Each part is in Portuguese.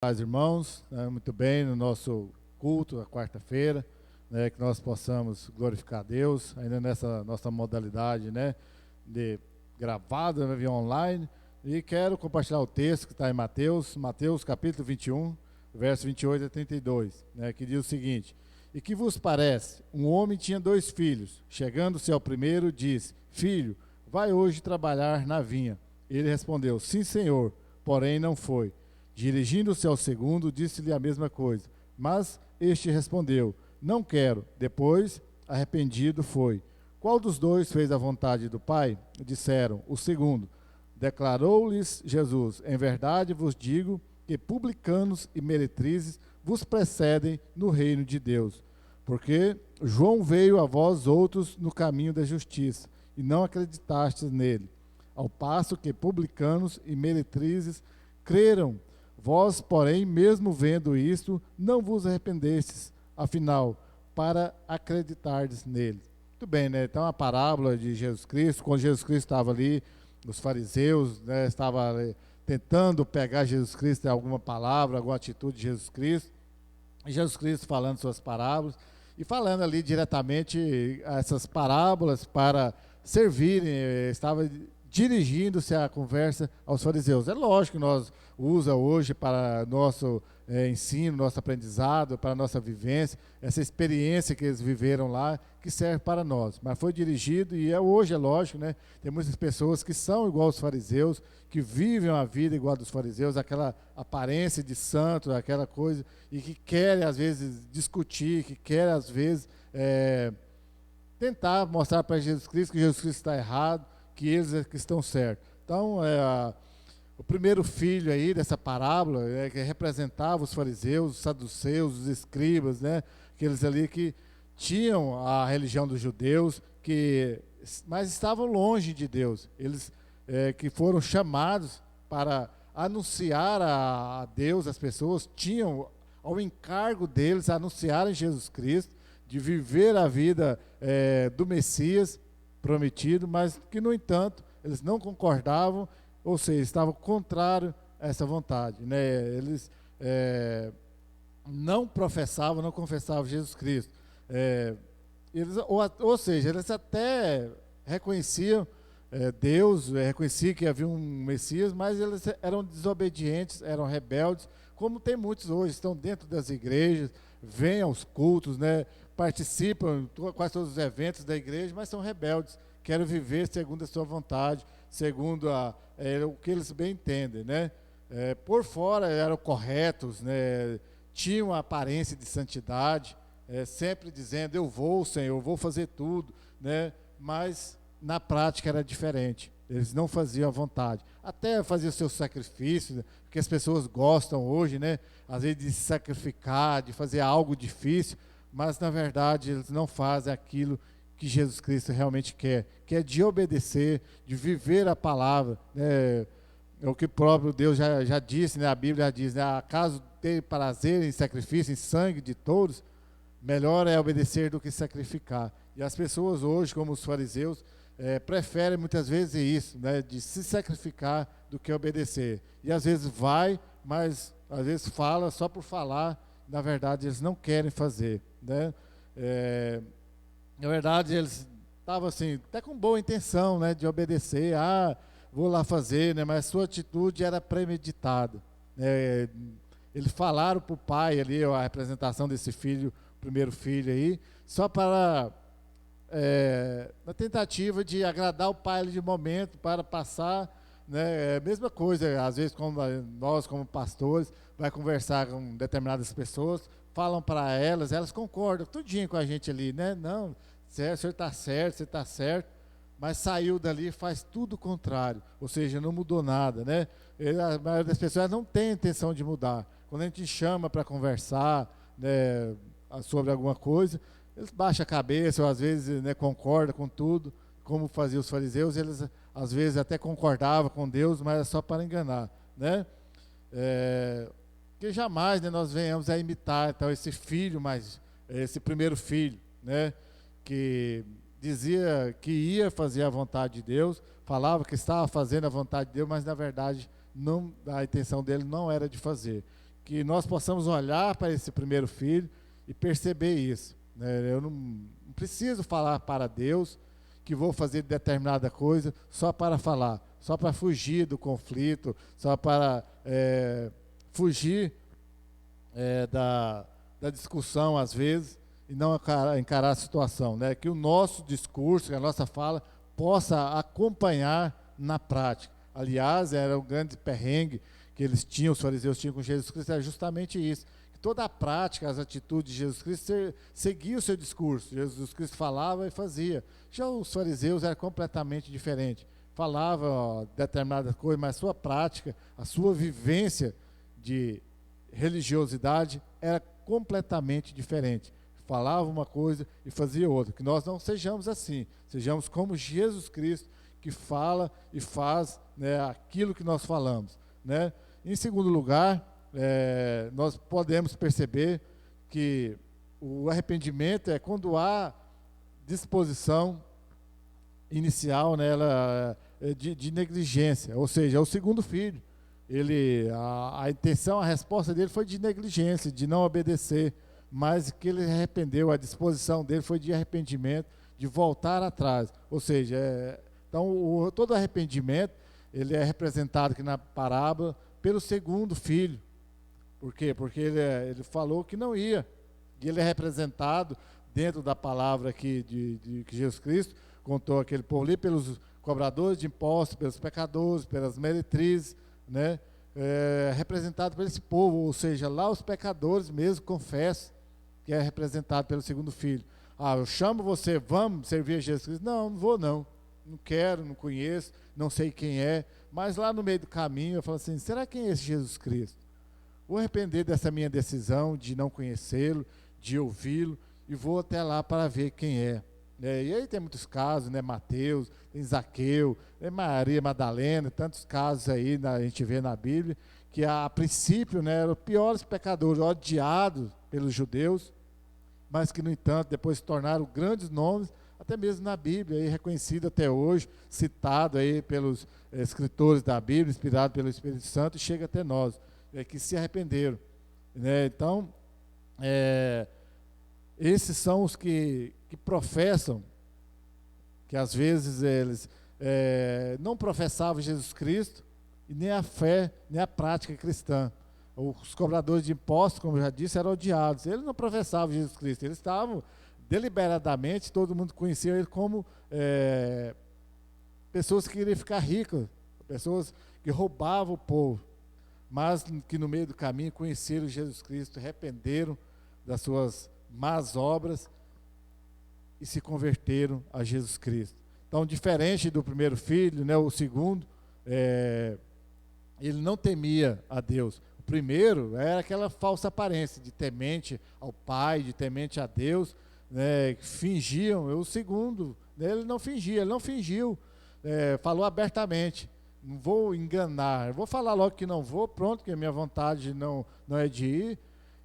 Paz, irmãos, né, muito bem no nosso culto, na quarta-feira, né, que nós possamos glorificar a Deus, ainda nessa nossa modalidade, né, de gravado, né, via online, e quero compartilhar o texto que está em Mateus capítulo 21, verso 28 a 32, né, que diz o seguinte: E que vos parece? Um homem tinha 2 filhos. Chegando-se ao primeiro, disse: Filho, vai hoje trabalhar na vinha. Ele respondeu: Sim, senhor, porém não foi. Dirigindo-se ao segundo, disse-lhe a mesma coisa. Mas este respondeu: Não quero. Depois, arrependido, foi. Qual dos dois fez a vontade do Pai? Disseram: O segundo. Declarou-lhes Jesus: Em verdade vos digo que publicanos e meretrizes vos precedem no reino de Deus. Porque João veio a vós outros no caminho da justiça, e não acreditastes nele. Ao passo que publicanos e meretrizes creram. Vós, porém, mesmo vendo isto, não vos arrependestes, afinal, para acreditardes nele. Muito bem, né? Então, a parábola de Jesus Cristo, quando Jesus Cristo estava ali, os fariseus, né, estavam tentando pegar Jesus Cristo em alguma palavra, alguma atitude de Jesus Cristo, e Jesus Cristo falando suas parábolas, e falando ali diretamente essas parábolas para servirem, estava dirigindo-se a conversa aos fariseus. É lógico que nós usa hoje para nosso ensino, nosso aprendizado, para nossa vivência, essa experiência que eles viveram lá, que serve para nós. Mas foi dirigido, e hoje é lógico, né? Tem muitas pessoas que são igual aos fariseus, que vivem a vida igual a dos fariseus, aquela aparência de santo, aquela coisa, e que querem, às vezes, discutir, que querem, às vezes, tentar mostrar para Jesus Cristo que Jesus Cristo está errado, que eles é que estão certos. Então, o primeiro filho aí dessa parábola, que representava os fariseus, os saduceus, os escribas, né? Aqueles ali que tinham a religião dos judeus, mas estavam longe de Deus. Eles que foram chamados para anunciar a Deus, as pessoas tinham ao encargo deles anunciarem Jesus Cristo, de viver a vida do Messias prometido, mas que, no entanto, eles não concordavam, ou seja, estavam contrários a essa vontade, né? Eles não professavam, não confessavam Jesus Cristo. Ou seja, eles até reconheciam Deus, reconheciam que havia um Messias, mas eles eram desobedientes, eram rebeldes, como tem muitos hoje, estão dentro das igrejas, vêm aos cultos, né? Participam de quase todos os eventos da igreja, mas são rebeldes, querem viver segundo a sua vontade, segundo o que eles bem entendem, né? Por fora eram corretos, né? Tinham a aparência de santidade, sempre dizendo: eu vou, Senhor, eu vou fazer tudo, né? Mas na prática era diferente, eles não faziam a vontade, até faziam seus sacrifícios, né? Porque as pessoas gostam hoje, né? Às vezes de se sacrificar, de fazer algo difícil, mas na verdade eles não fazem aquilo que Jesus Cristo realmente quer, que é de obedecer, de viver a palavra, né? É o que o próprio Deus já disse, né? A Bíblia já diz, né? Acaso ter prazer em sacrifício, em sangue de todos, melhor é obedecer do que sacrificar. E as pessoas hoje, como os fariseus, preferem muitas vezes isso, né? De se sacrificar do que obedecer. E às vezes vai, mas às vezes fala só por falar, na verdade eles não querem fazer, né? Na verdade, eles estavam assim, até com boa intenção, né, de obedecer, vou lá fazer, né, mas sua atitude era premeditada. Eles falaram para o pai ali, a representação desse filho, o primeiro filho aí, só para, na tentativa de agradar o pai ali de momento, para passar, né, mesma coisa, às vezes como nós, como pastores, vai conversar com determinadas pessoas, falam para elas, elas concordam tudinho com a gente ali, né? Não, o senhor está certo, você está certo, mas saiu dali e faz tudo o contrário, ou seja, não mudou nada, né? A maioria das pessoas não tem intenção de mudar. Quando a gente chama para conversar, né, sobre alguma coisa, eles baixam a cabeça, ou às vezes, né, concordam com tudo, como faziam os fariseus, eles às vezes até concordavam com Deus, mas era só para enganar, né? Que jamais, né, nós venhamos a imitar então esse primeiro filho, né, que dizia que ia fazer a vontade de Deus, falava que estava fazendo a vontade de Deus, mas na verdade a intenção dele não era de fazer. que nós possamos olhar para esse primeiro filho e perceber isso, né? Eu não preciso falar para Deus que vou fazer determinada coisa só para falar, só para fugir do conflito, só para fugir da discussão às vezes e não encarar a situação, né? Que o nosso discurso, que a nossa fala possa acompanhar na prática. Aliás, era um grande perrengue que eles tinham, os fariseus tinham com Jesus Cristo, era justamente isso. Que toda a prática, as atitudes de Jesus Cristo seguia o seu discurso. Jesus Cristo falava e fazia. Já os fariseus era completamente diferente. Falava determinada coisa, mas a sua prática, a sua vivência de religiosidade era completamente diferente. Falava uma coisa e fazia outra. Que nós não sejamos assim. Sejamos como Jesus Cristo, que fala e faz, né, aquilo que nós falamos, né? Em segundo lugar, nós podemos perceber que o arrependimento é quando há disposição inicial, né, de negligência, ou seja, é o segundo filho. A intenção, a resposta dele foi de negligência, de não obedecer, mas que ele arrependeu, a disposição dele foi de arrependimento, de voltar atrás. Ou seja, então todo arrependimento, ele é representado aqui na parábola pelo segundo filho. Por quê? Porque ele falou que não ia. E ele é representado dentro da palavra aqui de que Jesus Cristo contou aquele povo ali, pelos cobradores de impostos, pelos pecadores, pelas meretrizes, né? Representado por esse povo, ou seja, lá os pecadores mesmo confessam que é representado pelo segundo filho. Eu chamo você, vamos servir a Jesus Cristo? Não vou não. Não quero, não conheço, não sei quem é. Mas lá no meio do caminho eu falo assim, será quem é esse Jesus Cristo? Vou arrepender dessa minha decisão de não conhecê-lo, de ouvi-lo, e vou até lá para ver quem é. E aí tem muitos casos, né? Mateus, tem Zaqueu, tem Maria Madalena, tantos casos aí a gente vê na Bíblia, que a princípio, né, eram os piores pecadores, odiados pelos judeus, mas que, no entanto, depois se tornaram grandes nomes, até mesmo na Bíblia, aí, reconhecido até hoje, citado aí pelos escritores da Bíblia, inspirado pelo Espírito Santo, e chega até nós, que se arrependeram, né? Então, esses são os que professam, que às vezes eles não professavam Jesus Cristo, e nem a fé, nem a prática cristã. Os cobradores de impostos, como eu já disse, eram odiados. Eles não professavam Jesus Cristo, eles estavam deliberadamente, todo mundo conhecia ele como pessoas que queriam ficar ricas, pessoas que roubavam o povo, mas que no meio do caminho conheceram Jesus Cristo, arrependeram das suas más obras e se converteram a Jesus Cristo. Então, diferente do primeiro filho, né, o segundo, ele não temia a Deus. O primeiro era aquela falsa aparência de temente ao Pai, de temente a Deus, né, que fingiam. O segundo, ele não fingia, ele não fingiu, falou abertamente, não vou enganar, eu vou falar logo que não vou, pronto, que a minha vontade não é de ir.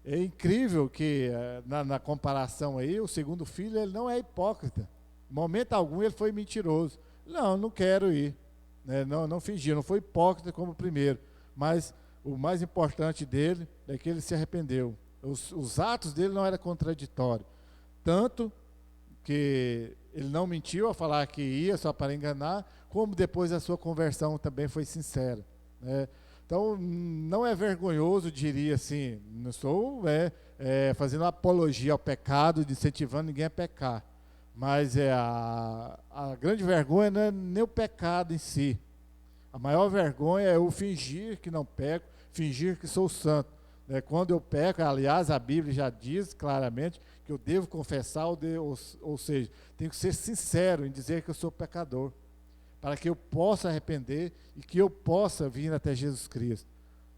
É incrível que, na comparação aí, o segundo filho, ele não é hipócrita. Em momento algum ele foi mentiroso. Não quero ir. Né? Não fingiu, não foi hipócrita como o primeiro. Mas o mais importante dele é que ele se arrependeu. Os atos dele não eram contraditórios. Tanto que ele não mentiu ao falar que ia só para enganar, como depois a sua conversão também foi sincera, né? Então, não é vergonhoso, diria assim, não estou fazendo apologia ao pecado, incentivando ninguém a pecar, mas a grande vergonha não é nem o pecado em si. A maior vergonha é o fingir que não peco, fingir que sou santo. Quando eu peco, aliás, a Bíblia já diz claramente que eu devo confessar, ou seja, tenho que ser sincero em dizer que eu sou pecador, para que eu possa arrepender e que eu possa vir até Jesus Cristo.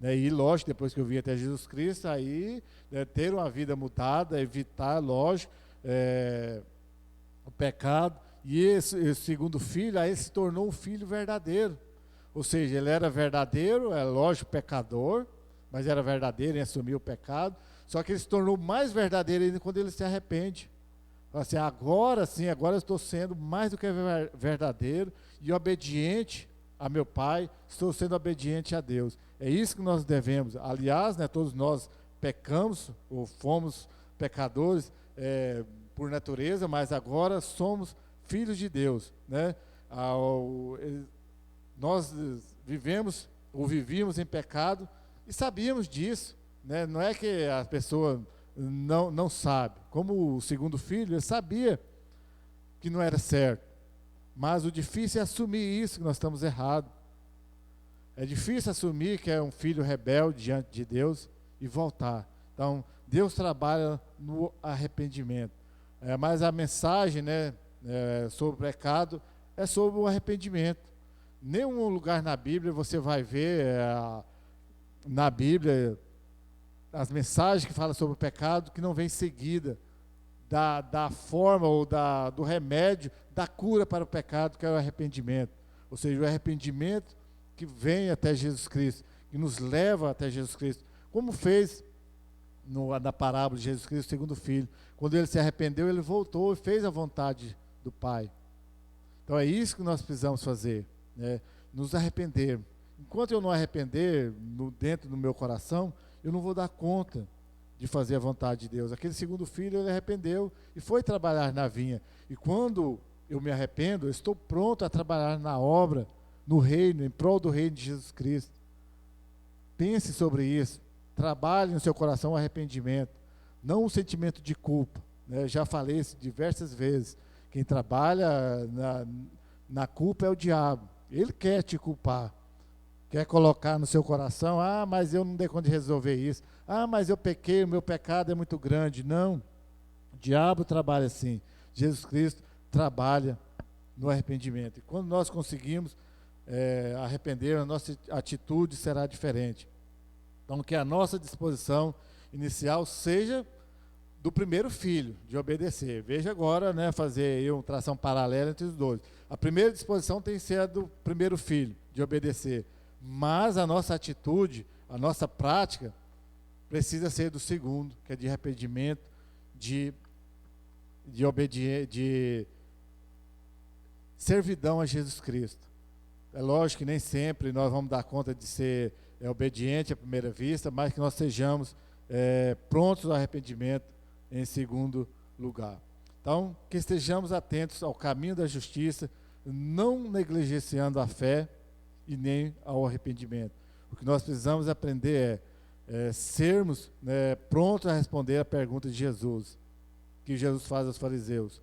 E lógico, depois que eu vir até Jesus Cristo, aí ter uma vida mudada, evitar, lógico, o pecado. E esse segundo filho, aí se tornou um filho verdadeiro. Ou seja, ele era verdadeiro, é lógico, pecador, mas era verdadeiro em assumir o pecado. Só que ele se tornou mais verdadeiro ainda quando ele se arrepende. Assim, agora sim, agora eu estou sendo mais do que verdadeiro e obediente a meu pai, estou sendo obediente a Deus. É isso que nós devemos. Aliás, né, todos nós pecamos, ou fomos pecadores por natureza, mas agora somos filhos de Deus, né? Nós vivemos ou vivíamos em pecado e sabíamos disso, né? Não é que a pessoa não sabe. Como o segundo filho, ele sabia que não era certo, mas o difícil é assumir isso, que nós estamos errados. É difícil assumir que é um filho rebelde diante de Deus e voltar. Então, Deus trabalha no arrependimento. Mas a mensagem, né, sobre o pecado é sobre o arrependimento. Nenhum lugar na Bíblia você vai ver, na Bíblia, as mensagens que falam sobre o pecado que não vem seguida da forma ou do remédio, da cura para o pecado, que é o arrependimento. Ou seja, o arrependimento que vem até Jesus Cristo, que nos leva até Jesus Cristo. Como fez na parábola de Jesus Cristo, segundo filho. Quando ele se arrependeu, ele voltou e fez a vontade do Pai. Então é isso que nós precisamos fazer, né? Nos arrepender. Enquanto eu não arrepender dentro do meu coração, eu não vou dar conta de fazer a vontade de Deus. Aquele segundo filho, ele arrependeu e foi trabalhar na vinha. E quando eu me arrependo, eu estou pronto a trabalhar na obra, no reino, em prol do reino de Jesus Cristo. Pense sobre isso. Trabalhe no seu coração o arrependimento, não o sentimento de culpa, né? Eu já falei isso diversas vezes. Quem trabalha na culpa é o diabo. Ele quer te culpar, quer colocar no seu coração: ah, mas eu não dei conta de resolver isso, ah, mas eu pequei, o meu pecado é muito grande. Não, o diabo trabalha assim. Jesus Cristo trabalha no arrependimento, e quando nós conseguimos arrepender, a nossa atitude será diferente. Então, que a nossa disposição inicial seja do primeiro filho, de obedecer. Veja agora, né, fazer aí uma tração paralela entre os dois. A primeira disposição tem que ser a do primeiro filho, de obedecer. Mas a nossa atitude, a nossa prática, precisa ser do segundo, que é de arrependimento, de obediência, de servidão a Jesus Cristo. É lógico que nem sempre nós vamos dar conta de ser obediente à primeira vista, mas que nós sejamos prontos ao arrependimento em segundo lugar. Então, que estejamos atentos ao caminho da justiça, não negligenciando a fé e nem ao arrependimento. O que nós precisamos aprender é sermos prontos a responder a pergunta de Jesus, que Jesus faz aos fariseus,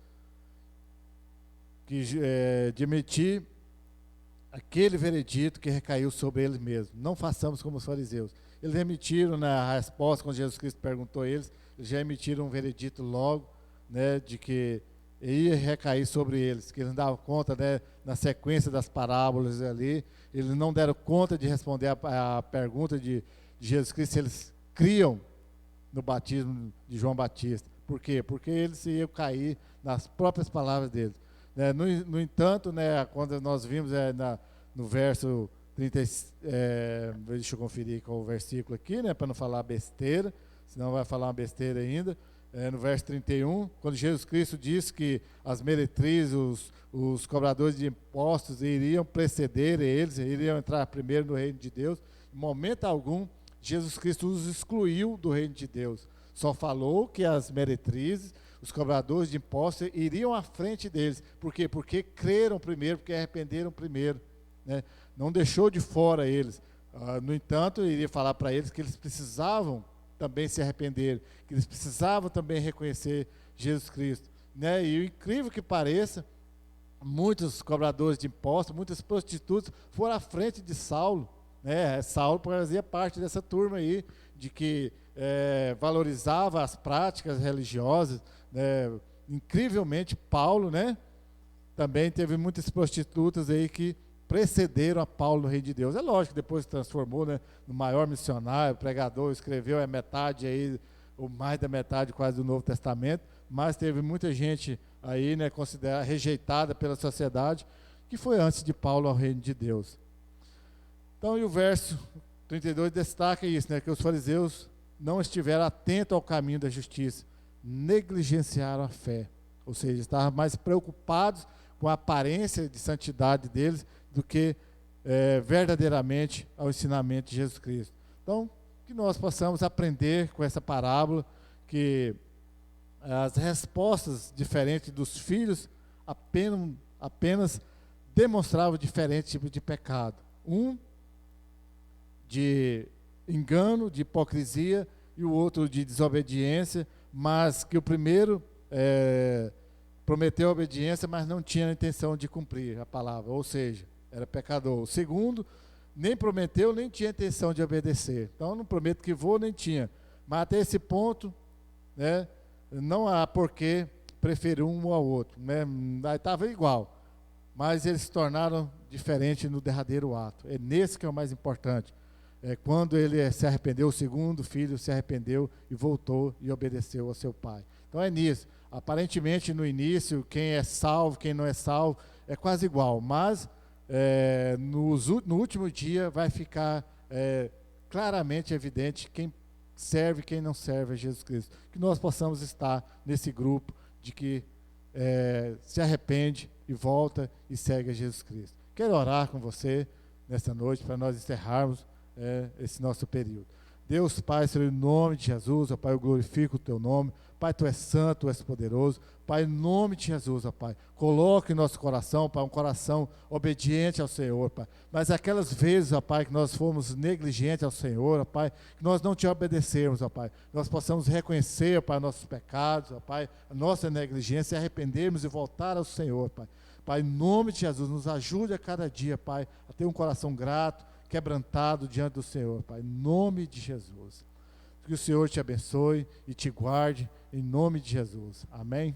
de emitir aquele veredito que recaiu sobre eles mesmos. Não façamos como os fariseus. Eles emitiram, na resposta, quando Jesus Cristo perguntou a eles, eles já emitiram um veredito logo, né, de que ia recair sobre eles, que eles não davam conta, né, na sequência das parábolas ali, eles não deram conta de responder a pergunta de Jesus Cristo, se eles criam no batismo de João Batista. Por quê? Porque eles iam cair nas próprias palavras deles. No entanto, né, quando nós vimos no verso 30, deixa eu conferir qual o versículo aqui, né, para não falar besteira, senão vai falar uma besteira ainda. No verso 31, quando Jesus Cristo disse que as meretrizes, os cobradores de impostos iriam preceder eles, iriam entrar primeiro no reino de Deus, em momento algum, Jesus Cristo os excluiu do reino de Deus. Só falou que as meretrizes, os cobradores de impostos iriam à frente deles. Por quê? Porque creram primeiro, porque arrependeram primeiro, né? Não deixou de fora eles. No entanto, iria falar para eles que eles precisavam também se arrepender, que eles precisavam também reconhecer Jesus Cristo, né? E o incrível que pareça, muitos cobradores de impostos, muitas prostitutas foram à frente de Saulo, né? Saulo fazia parte dessa turma aí, de que valorizava as práticas religiosas, né? Incrivelmente, Paulo, né, também teve muitas prostitutas aí que precederam a Paulo no reino de Deus. É lógico que depois se transformou, né, no maior missionário, pregador, escreveu metade aí, ou mais da metade quase do Novo Testamento, mas teve muita gente aí, né, considerada rejeitada pela sociedade, que foi antes de Paulo ao reino de Deus. Então, e o verso 32 destaca isso, né, que os fariseus não estiveram atentos ao caminho da justiça, negligenciaram a fé, ou seja, estavam mais preocupados com a aparência de santidade deles do que verdadeiramente ao ensinamento de Jesus Cristo. Então, que nós possamos aprender com essa parábola que as respostas diferentes dos filhos apenas demonstravam diferentes tipos de pecado. Um de engano, de hipocrisia, e o outro de desobediência, mas que o primeiro prometeu a obediência, mas não tinha a intenção de cumprir a palavra, ou seja, era pecador. O segundo nem prometeu, nem tinha intenção de obedecer. Então, não prometo que vou, nem tinha. Mas até esse ponto, né, não há por que preferir um ao outro. Né? Estava igual, mas eles se tornaram diferentes no derradeiro ato. É nesse que é o mais importante. Quando ele se arrependeu, o segundo filho se arrependeu e voltou e obedeceu ao seu pai. Então é nisso. Aparentemente, no início, quem é salvo, quem não é salvo, é quase igual. Mas no último dia vai ficar claramente evidente quem serve e quem não serve a Jesus Cristo. Que nós possamos estar nesse grupo de que se arrepende e volta e segue a Jesus Cristo. Quero orar com você nessa noite para nós encerrarmos esse nosso período. Deus Pai, Senhor, em nome de Jesus, ó Pai, eu glorifico o Teu nome. Pai, Tu és santo, Tu és poderoso. Pai, em nome de Jesus, ó Pai, coloque em nosso coração, Pai, um coração obediente ao Senhor, Pai. Mas aquelas vezes, ó Pai, que nós fomos negligentes ao Senhor, ó Pai, que nós não Te obedecermos, ó Pai, nós possamos reconhecer, ó Pai, nossos pecados, ó Pai, a nossa negligência, e arrependermos e voltar ao Senhor, Pai. Pai, em nome de Jesus, nos ajude a cada dia, Pai, a ter um coração grato, quebrantado diante do Senhor, Pai, em nome de Jesus. Que o Senhor te abençoe e te guarde, em nome de Jesus. Amém?